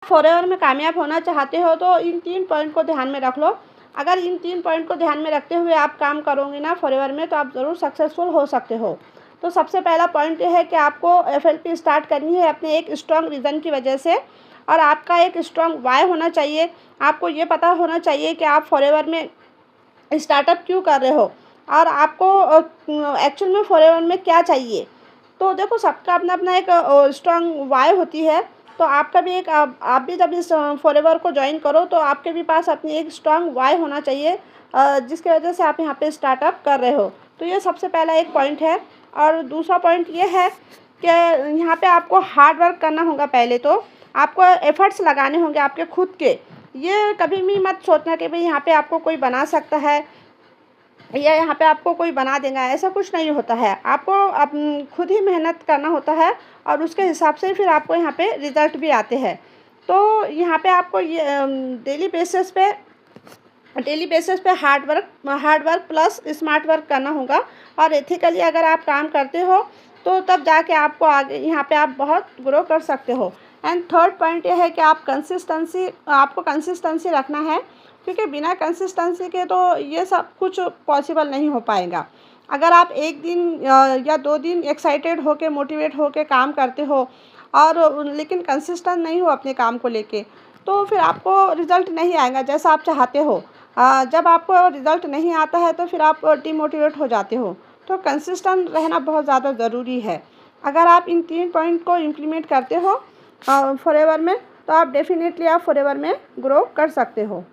Forever में कामयाब होना चाहते हो तो इन 3 पॉइंट को ध्यान में रख लो। अगर इन 3 पॉइंट को ध्यान में रखते हुए आप काम करोगे ना फॉरएवर में, तो आप ज़रूर सक्सेसफुल हो सकते हो। तो सबसे पहला पॉइंट ये है कि आपको एफएलपी स्टार्ट करनी है अपने एक स्ट्रॉन्ग रीज़न की वजह से, और आपका एक स्ट्रॉन्ग वाई होना चाहिए। आपको ये पता होना चाहिए कि आप फॉरएवर में स्टार्टअप क्यों कर रहे हो, और आपको एक्चुअल में फॉरएवर में क्या चाहिए। तो देखो, सबका अपना अपना एक स्ट्रॉन्ग वाई होती है। तो आपका भी एक आप भी जब इस फॉरएवर को ज्वाइन करो तो आपके भी पास अपनी एक स्ट्रॉन्ग वाई होना चाहिए, जिसकी वजह से आप यहाँ पे स्टार्टअप कर रहे हो। तो ये सबसे पहला एक पॉइंट है। और दूसरा पॉइंट ये है कि यहाँ पे आपको हार्ड वर्क करना होगा। पहले तो आपको एफर्ट्स लगाने होंगे आपके खुद के। ये कभी भी मत सोचना कि भाई यहाँ पे आपको कोई बना सकता है या यहाँ पे आपको कोई बना देगा, ऐसा कुछ नहीं होता है। आपको खुद ही मेहनत करना होता है और उसके हिसाब से फिर आपको यहाँ पे रिज़ल्ट भी आते हैं। तो यहाँ पे आपको ये डेली बेसिस पे hard work plus smart work करना होगा। और एथिकली अगर आप काम करते हो तो तब जाके आपको आगे यहाँ पे आप बहुत ग्रो कर सकते हो। एंड थर्ड पॉइंट ये है कि आपको कंसिस्टेंसी रखना है, क्योंकि बिना कंसिस्टेंसी के तो ये सब कुछ पॉसिबल नहीं हो पाएगा। अगर आप एक दिन या 2 दिन एक्साइटेड होके मोटिवेट होके काम करते हो और लेकिन कंसिस्टेंट नहीं हो अपने काम को लेके, तो फिर आपको रिज़ल्ट नहीं आएगा जैसा आप चाहते हो। जब आपको रिज़ल्ट नहीं आता है तो फिर आप डिमोटिवेट हो जाते हो। तो कंसिस्टेंट रहना बहुत ज़्यादा ज़रूरी है। अगर आप इन 3 पॉइंट को इम्प्लीमेंट करते हो फॉरएवर में, तो आप डेफिनेटली आप फॉरएवर में ग्रो कर सकते हो।